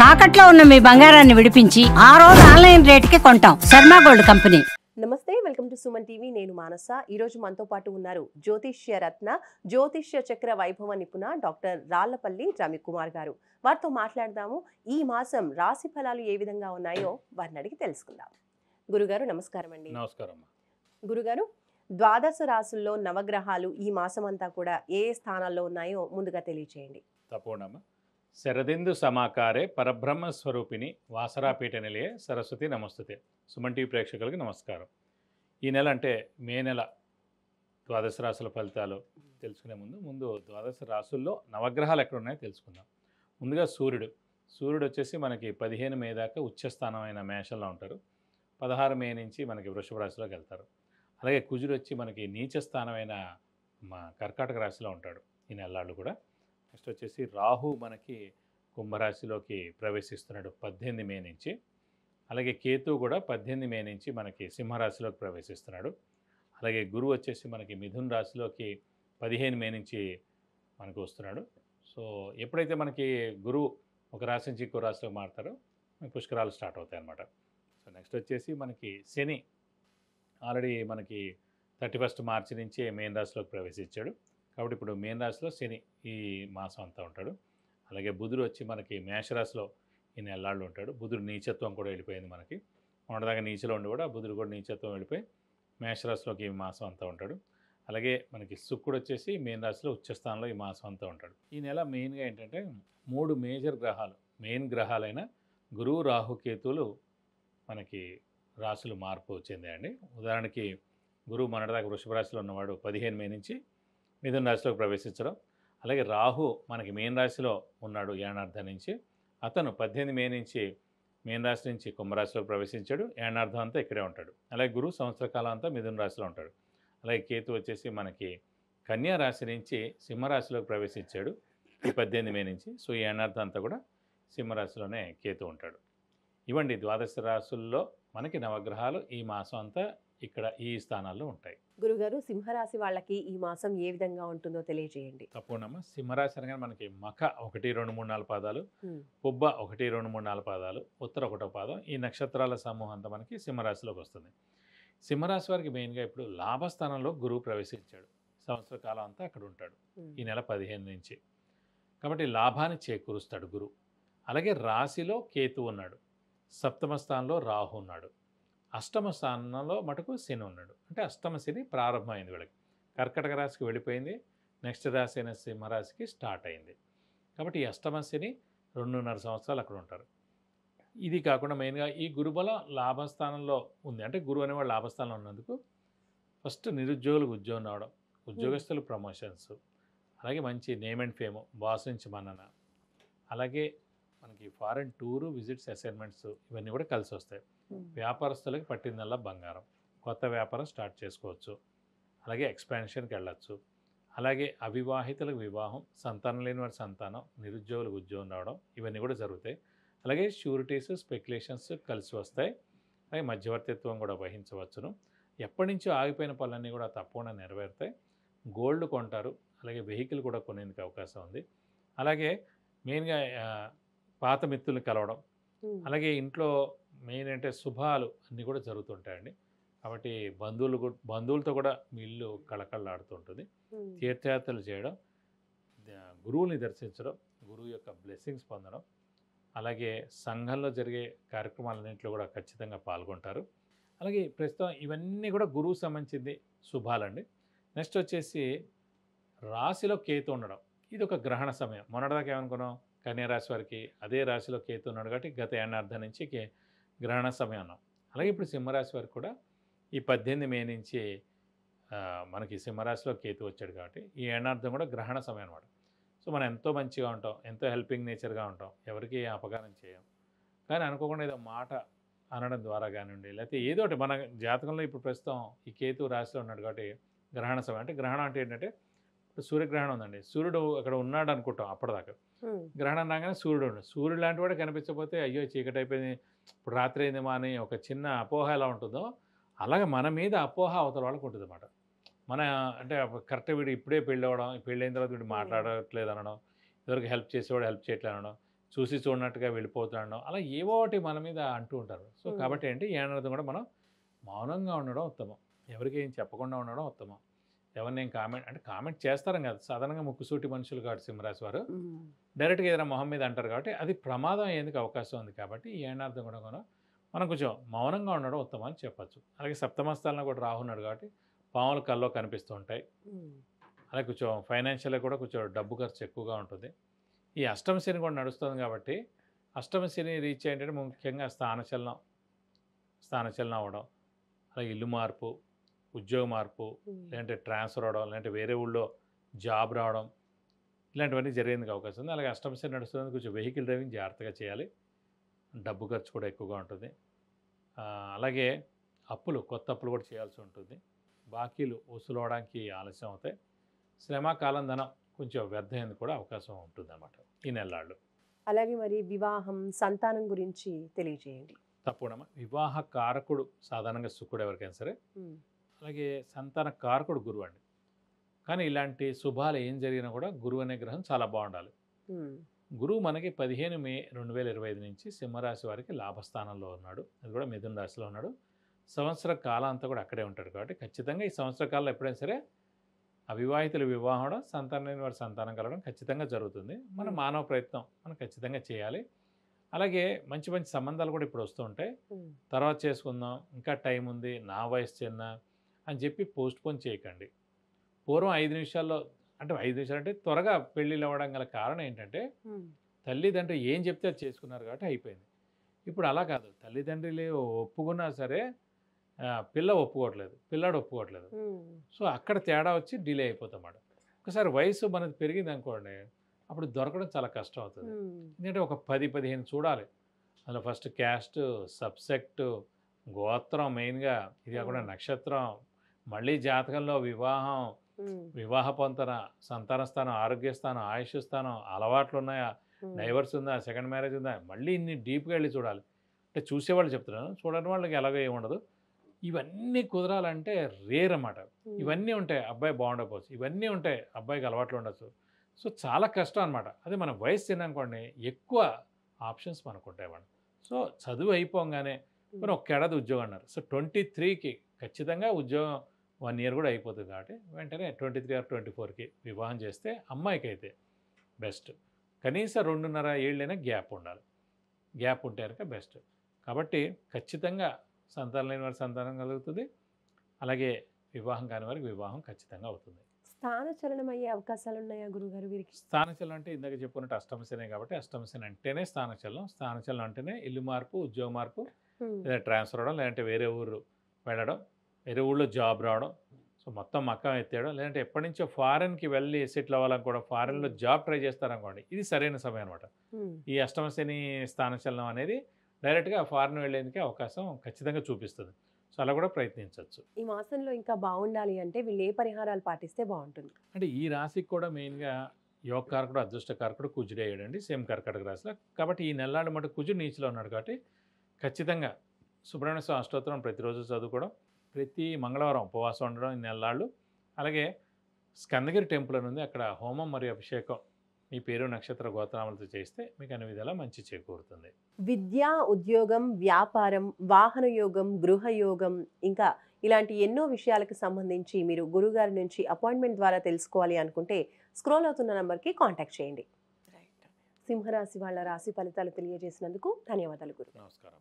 తాకట్లో ఉన్న మీ బంగారాన్ని విడిపించి ఆ రోజు ఆన్లైన్ రేటుకి కొంటాం. Sharma gold company. నమస్తే, వెల్కమ్ టు సుమన్ టీవీ. నేను మానస. ఈరోజు మనతో పాటు ఉన్నారు జ్యోతిష్య రత్న, జ్యోతిష్య చక్ర వైభవ నిపుణ డాక్టర్ రాళ్లపల్లి రవికుమార్ గారు. వారితో మాట్లాడదాము. ఈ మాసం రాశి ఫలాలు ఏ విధంగా ఉన్నాయో వారిని అడిగి తెలుసుకుందాం. గురుగారు నమస్కారం అండి. నమస్కారం. గురుగారు, ద్వాదశ రాశుల్లో నవగ్రహాలు ఈ మాసం అంతా కూడా ఏ స్థానాల్లో ఉన్నాయో ముందుగా తెలియచేయండి. తపోనమ్మ. శరదిందు సమాకారే పరబ్రహ్మ స్వరూపిణి వాసరాపీఠ నిలయే సరస్వతి నమస్తుతే. సుమన్ టీవీ ప్రేక్షకులకి నమస్కారం. ఈ నెల అంటే మే నెల ద్వాదశ రాశుల ఫలితాలు తెలుసుకునే ముందు ద్వాదశ రాశుల్లో నవగ్రహాలు ఎక్కడ ఉన్నాయో తెలుసుకుందాం. ముందుగా సూర్యుడు వచ్చేసి మనకి 15 మే దాకా ఉచ్చస్థానమైన మేషంలో ఉంటారు. 16 మే నుంచి మనకి వృషభ రాశిలోకి వెళ్తారు. అలాగే కుజుడు వచ్చి మనకి నీచ స్థానమైన కర్కాటక రాశిలో ఉంటాడు ఈ నెలలు కూడా. నెక్స్ట్ వచ్చేసి రాహు మనకి కుంభరాశిలోకి ప్రవేశిస్తున్నాడు 18 మే నుంచి. అలాగే కేతు కూడా 18 మే నుంచి మనకి సింహరాశిలోకి ప్రవేశిస్తున్నాడు. అలాగే గురువు వచ్చేసి మనకి మిథున్ రాశిలోకి 15 మే నుంచి మనకు వస్తున్నాడు. సో ఎప్పుడైతే మనకి గురువు ఒక రాశి నుంచి ఇంకో రాశిలోకి మారుతారో పుష్కరాలు స్టార్ట్ అవుతాయి అన్నమాట. సో నెక్స్ట్ వచ్చేసి మనకి శని ఆల్రెడీ మనకి 31 మార్చి నుంచి మేన్ రాశిలోకి ప్రవేశించాడు. కాబట్టి ఇప్పుడు మేన్ రాశిలో శని ఈ మాసం అంతా ఉంటాడు. అలాగే బుధుడు వచ్చి మనకి మేషరాశిలో ఈ నెలలాళ్ళు ఉంటాడు. బుధుడు నీచత్వం కూడా వెళ్ళిపోయింది మనకి. మొన్నదాకా నీచలో ఉండి కూడా బుధుడు కూడా నీచత్వం వెళ్ళిపోయి మేషరాశిలోకి ఈ మాసం అంతా ఉంటాడు. అలాగే మనకి శుక్రుడు వచ్చేసి మేన్ రాశిలో ఉచ్చస్థానంలో ఈ మాసం అంతా ఉంటాడు. ఈ నెల మెయిన్గా ఏంటంటే 3 మేజర్ గ్రహాలు, మెయిన్ గ్రహాలైన గురువు, రాహు, కేతువులు మనకి రాశులు మార్పు చెందాయండి. ఉదాహరణకి గురువు మొన్నటిదాకా వృషభ రాశిలో ఉన్నవాడు 15 మే నుంచి మిథున రాశిలోకి ప్రవేశించడం. అలాగే రాహు మనకి మేన్ రాశిలో ఉన్నాడు ఏనార్థం నుంచి. అతను 18 మే నుంచి మేన్ రాశి నుంచి కుంభరాశిలోకి ప్రవేశించాడు. ఏనార్థం అంతా ఇక్కడే ఉంటాడు. అలాగే గురువు సంవత్సర కాలం అంతా మిథున రాశిలో ఉంటాడు. అలాగే కేతు వచ్చేసి మనకి కన్యా రాశి నుంచి సింహరాశిలోకి ప్రవేశించాడు ఈ 18 మే నుంచి. సో ఈ ఏనార్థం అంతా కూడా సింహరాశిలోనే కేతు ఉంటాడు. ఇవ్వండి ద్వాదశ రాశుల్లో మనకి నవగ్రహాలు ఈ మాసం అంతా ఇక్కడ ఈ స్థానాల్లో ఉంటాయి. గురుగారు, సింహరాశి వాళ్ళకి ఈ మాసం ఏ విధంగా ఉంటుందో తెలియజేయండి. తప్పకుండా. సింహరాశి అనగానే మనకి మఖ 1, 2, 3, 4 పాదాలు, పుబ్బ 1, 2, 3, 4 పాదాలు, ఉత్తర 1 పాదం, ఈ నక్షత్రాల సమూహం అంతా మనకి సింహరాశిలోకి వస్తుంది. సింహరాశి వారికి మెయిన్గా ఇప్పుడు లాభస్థానంలో గురువు ప్రవేశించాడు. సంవత్సర కాలం అంతా అక్కడ ఉంటాడు ఈ నెల 15 నుంచి. కాబట్టి లాభాన్ని చేకూరుస్తాడు గురువు. అలాగే రాశిలో కేతు ఉన్నాడు, సప్తమ స్థానంలో రాహు ఉన్నాడు, అష్టమ స్థానంలో మటుకు శని ఉన్నాడు. అంటే అష్టమ శని ప్రారంభమైంది వీళ్ళకి. కర్కటక రాశికి వెళ్ళిపోయింది, నెక్స్ట్ రాశి అయిన సింహరాశికి స్టార్ట్ అయింది. కాబట్టి ఈ అష్టమ శని 2.5 సంవత్సరాలు అక్కడ ఉంటారు. ఇది కాకుండా మెయిన్గా ఈ గురుబలం లాభస్థానంలో ఉంది. అంటే గురువు అనేవాడు లాభస్థానంలో ఉన్నందుకు ఫస్ట్ నిరుద్యోగులకు ఉద్యోగం రావడం, ఉద్యోగస్తులు ప్రమోషన్స్, అలాగే మంచి నేమ్ అండ్ ఫేమ్, బాస్ నుంచి మన్నన, అలాగే మనకి ఫారెన్ టూరు, విజిట్స్, అసైన్మెంట్స్ ఇవన్నీ కూడా కలిసి వస్తాయి. వ్యాపారస్తులకి పట్టిందల్లా బంగారం, కొత్త వ్యాపారం స్టార్ట్ చేసుకోవచ్చు. అలాగే ఎక్స్పాన్షన్కి వెళ్ళచ్చు. అలాగే అవివాహితులకు వివాహం, సంతానం లేని వారి సంతానం, నిరుద్యోగులకు ఉద్యోగం రావడం ఇవన్నీ కూడా జరుగుతాయి. అలాగే షూరిటీస్, స్పెక్యులేషన్స్ కలిసి వస్తాయి. అలాగే మధ్యవర్తిత్వం కూడా వహించవచ్చును. ఎప్పటి నుంచో ఆగిపోయిన పనులన్నీ కూడా తప్పకుండా నెరవేరుతాయి. గోల్డ్ కొంటారు, అలాగే వెహికల్ కూడా కొనేందుకు అవకాశం ఉంది. అలాగే మెయిన్గా పాత మిత్రుల్ని కలవడం, అలాగే ఇంట్లో మెయిన్ అంటే శుభాలు అన్నీ కూడా జరుగుతుంటాయండి. కాబట్టి బంధువులతో కూడా మీ ఇల్లు కళకళలాడుతుంటుంది. తీర్థయాత్రలు చేయడం, గురువుని దర్శించడం, గురువు యొక్క బ్లెస్సింగ్స్ పొందడం, అలాగే సంఘంలో జరిగే కార్యక్రమాలన్నింటిలో కూడా ఖచ్చితంగా పాల్గొంటారు. అలాగే ప్రస్తుతం ఇవన్నీ కూడా గురువు సంబంధించింది శుభాలండి. నెక్స్ట్ వచ్చేసి రాశిలో కేతు ఉండడం, ఇది ఒక గ్రహణ సమయం. మొన్నటిదాకా ఏమనుకున్నాం, కన్యారాశి వారికి అదే రాశిలో కేతు ఉన్నాడు కాబట్టి గత ఏడాది నుంచి గ్రహణ సమయం అన్నాం. అలాగే ఇప్పుడు సింహరాశి వారికి కూడా ఈ 18 మే నుంచి మనకి సింహరాశిలో కేతు వచ్చాడు కాబట్టి ఈ ఏడార్థం కూడా గ్రహణ సమయం అనమాట. సో మనం ఎంతో మంచిగా ఉంటాం, ఎంతో హెల్పింగ్ నేచర్గా ఉంటాం, ఎవరికి అపకారం చేయం. కానీ అనుకోకుండా ఏదో మాట అనడం ద్వారా కానివ్వండి, లేకపోతే ఏదో ఒకటి మన జాతకంలో ఇప్పుడు ప్రస్తుతం ఈ కేతు రాశిలో ఉన్నాడు కాబట్టి గ్రహణ సమయం. అంటే గ్రహణం అంటే ఏంటంటే సూర్యగ్రహణం ఉందండి, సూర్యుడు అక్కడ ఉన్నాడు అనుకుంటాం అప్పటిదాకా. గ్రహణం రాగానే సూర్యుడు లాంటి వాడు కనిపించకపోతే అయ్యో చీకటి అయిపోయింది, ఇప్పుడు రాత్రి అయిందేమో అని ఒక చిన్న అపోహ ఎలా ఉంటుందో అలాగే మన మీద అపోహ అవతల వాళ్ళకు ఉంటుంది అన్నమాట. మన అంటే కరెక్ట్ వీడు ఇప్పుడే పెళ్ళి అవ్వడం, పెళ్ళైన తర్వాత వీడు మాట్లాడట్లేదు అనడం, ఇదివరకు హెల్ప్ చేసేవాడు హెల్ప్ చేయట్లేదు అనడం, చూసి చూడనట్టుగా వెళ్ళిపోతాడడం అలా ఏవో ఒకటి మన మీద అంటూ ఉంటారు. సో కాబట్టి ఏంటి ఏనాడు కూడా మనం మౌనంగా ఉండడం ఉత్తమం. ఎవరికి ఏం చెప్పకుండా ఉండడం ఉత్తమం. ఎవరిని ఏం కామెంట్ చేస్తారం కాదు, సాధారణంగా ముక్కుసూటి మనుషులు కాబట్టి సింహరాశి వారు డైరెక్ట్గా ఏదైనా మొహం మీద అంటారు కాబట్టి అది ప్రమాదం అయ్యేందుకు అవకాశం ఉంది. కాబట్టి ఏనార్థం కూడా మనం కొంచెం మౌనంగా ఉండడం ఉత్తమం అని చెప్పచ్చు. అలాగే సప్తమ స్థానంలో కూడా రాహు ఉన్నాడు కాబట్టి పాములు కల్లో కనిపిస్తూ ఉంటాయి. అలాగే కొంచెం ఫైనాన్షియల్గా కూడా కొంచెం డబ్బు ఖర్చు ఎక్కువగా ఉంటుంది. ఈ అష్టమ శని కూడా నడుస్తుంది కాబట్టి అష్టమ శని రీచ్ ఏంటంటే ముఖ్యంగా స్థానచలనం అవ్వడం, అలాగే ఇల్లు మార్పు, ఉద్యోగ మార్పు, లేదంటే ట్రాన్స్ఫర్ అవడం, లేదంటే వేరే ఊళ్ళో జాబ్ రావడం, ఇలాంటివన్నీ జరిగేందుకు అవకాశం ఉంది. అలాగే అష్టమ శని నడుస్తుంది, కొంచెం వెహికల్ డ్రైవింగ్ జాగ్రత్తగా చేయాలి. డబ్బు ఖర్చు కూడా ఎక్కువగా ఉంటుంది. అలాగే కొత్త అప్పులు కూడా చేయాల్సి ఉంటుంది. బాకీలు వసూలు అవడానికి ఆలస్యం అవుతాయి. శ్రమ కాలం ధనం కొంచెం వ్యర్థమైంది కూడా అవకాశం ఉంటుంది అన్నమాట ఈ నెలలాళ్ళు. అలాగే మరి వివాహం, సంతానం గురించి తెలియజేయండి. తప్పకుండా వివాహ కారకుడు సాధారణంగా శుక్రుడు ఎవరికైనా సరే, అలాగే సంతాన కారకుడు గురువు అండి. కానీ ఇలాంటి శుభాలు ఏం జరిగినా కూడా గురువు అనే గ్రహం చాలా బాగుండాలి. గురువు మనకి 15 మే 2025 నుంచి సింహరాశి వారికి లాభస్థానంలో ఉన్నాడు. అది కూడా మిథున రాశిలో ఉన్నాడు. సంవత్సర కాలం అంతా కూడా అక్కడే ఉంటాడు. కాబట్టి ఖచ్చితంగా ఈ సంవత్సర కాలంలో ఎప్పుడైనా సరే అవివాహితుల వివాహం అవడం, సంతానం లేని వారి సంతానం కలగడం ఖచ్చితంగా జరుగుతుంది. మన మానవ ప్రయత్నం మనం ఖచ్చితంగా చేయాలి. అలాగే మంచి మంచి సంబంధాలు కూడా ఇప్పుడు వస్తూ ఉంటాయి. తర్వాత చేసుకుందాం, ఇంకా టైం ఉంది, నా వయసు చిన్న అని చెప్పి పోస్ట్పోన్ చేయకండి. పూర్వం 5 నిమిషాల్లో అంటే 5 నిమిషాలు అంటే త్వరగా పెళ్ళిళ్ళు అవ్వడం గల కారణం ఏంటంటే తల్లిదండ్రులు ఏం చెప్తే అది చేసుకున్నారు కాబట్టి అయిపోయింది. ఇప్పుడు అలా కాదు, తల్లిదండ్రులు ఒప్పుకున్నా సరే పిల్ల ఒప్పుకోవట్లేదు, పిల్లాడు ఒప్పుకోవట్లేదు. సో అక్కడ తేడా వచ్చి డిలే అయిపోతామాట. ఒకసారి వయసు మనది పెరిగింది అనుకోండి, అప్పుడు దొరకడం చాలా కష్టం అవుతుంది. ఎందుకంటే ఒక 10-15 చూడాలి. అందులో ఫస్ట్ క్యాస్ట్, సబ్సెక్ట్, గోత్రం, మెయిన్గా ఇది కాకుండా నక్షత్రం, మళ్ళీ జాతకంలో వివాహం, వివాహ పొంతన, సంతాన స్థానం, ఆరోగ్య స్థానం, ఆయుష్ స్థానం, అలవాట్లు ఉన్నాయా, డైవర్స్ ఉందా, సెకండ్ మ్యారేజ్ ఉందా, మళ్ళీ ఇన్ని డీప్గా వెళ్ళి చూడాలి. అంటే చూసేవాళ్ళు చెప్తున్నాను, చూడని వాళ్ళకి ఎలాగో ఏముండదు. ఇవన్నీ కుదరాలంటే రేర్ అన్నమాట. ఇవన్నీ ఉంటాయి, అబ్బాయి బాగుండకపోవచ్చు, ఇవన్నీ ఉంటాయి, అబ్బాయికి అలవాట్లు ఉండొచ్చు. సో చాలా కష్టం అనమాట. అదే మన వయసు తిననుకోండి ఎక్కువ ఆప్షన్స్ మనకు ఉంటాయి అన్నమాట. సో చదువు అయిపోగానే మనం ఒక ఏడాది ఉద్యోగం అన్నారు. సో 23కి ఖచ్చితంగా ఉద్యోగం 1 ఇయర్ కూడా అయిపోతుంది. కాబట్టి వెంటనే 23 or 24కి వివాహం చేస్తే అమ్మాయికి అయితే బెస్ట్. కనీసం 2.5 ఏళ్ళైనా గ్యాప్ ఉండాలి. గ్యాప్ ఉంటే కనుక బెస్ట్. కాబట్టి ఖచ్చితంగా సంతానం లేని వారికి సంతానం కలుగుతుంది. అలాగే వివాహం కాని వారికి వివాహం ఖచ్చితంగా అవుతుంది. స్థానచలనం అయ్యే అవకాశాలు ఉన్నాయా గురుగారు వీరికి? స్థానచలనం అంటే ఇందాక చెప్పుకున్నట్టు అష్టమశనే కాబట్టి అష్టమశని అంటేనే స్థానచలనం. స్థానచలనం అంటేనే ఇల్లు మార్పు, ఉద్యోగ మార్పు, లేదా ట్రాన్స్ఫర్ అవడం, లేదంటే వేరే ఊరు వెళ్ళడం, వేరే ఊళ్ళో జాబ్ రావడం, సో మొత్తం మక్కం ఎత్తేయడం, లేదంటే ఎప్పటి నుంచో ఫారెన్కి వెళ్ళి సెటిల్ అవ్వాలనుకోవడం, ఫారెన్లో జాబ్ ట్రై చేస్తారనుకోండి, ఇది సరైన సమయం అనమాట. ఈ అష్టమశని స్థానచలనం అనేది డైరెక్ట్గా ఫారెన్ వెళ్ళేందుకే అవకాశం ఖచ్చితంగా చూపిస్తుంది. సో అలా కూడా ప్రయత్నించవచ్చు. ఈ మాసంలో ఇంకా బాగుండాలి అంటే వీళ్ళు ఏ పరిహారాలు పాటిస్తే బాగుంటుంది? అంటే ఈ రాశికి కూడా మెయిన్గా యోగకారకుడు, అదృష్టకారకుడు కుజుడు అయ్యాడండి, సేమ్ కర్కటక రాశిలో. కాబట్టి ఈ నెలలాడు మటు కుజుడు నీచిలో ఉన్నాడు. కాబట్టి ఖచ్చితంగా సుబ్రహ్మణ్య స్వామి అష్టోత్తరం ప్రతిరోజు చదువుకోవడం, ప్రతి మంగళవారం ఉపవాసం ఉండడం ఈ నెలలాళ్ళు. అలాగే స్కందగిరి టెంపుల్ అని ఉంది, అక్కడ హోమం మరియు అభిషేకం మీ పేరు, నక్షత్ర, గోత్రాములతో చేస్తే మీకు అన్ని విధాలా మంచి చేకూరుతుంది. విద్య, ఉద్యోగం, వ్యాపారం, వాహన యోగం, గృహ యోగం, ఇంకా ఇలాంటి ఎన్నో విషయాలకు సంబంధించి మీరు గురుగారి నుంచి అపాయింట్మెంట్ ద్వారా తెలుసుకోవాలి అనుకుంటే స్క్రోల్ అవుతున్న నంబర్కి కాంటాక్ట్ చేయండి. సింహరాశి వాళ్ళ రాశి ఫలితాలు తెలియజేసినందుకు ధన్యవాదాలు గురు. నమస్కారం.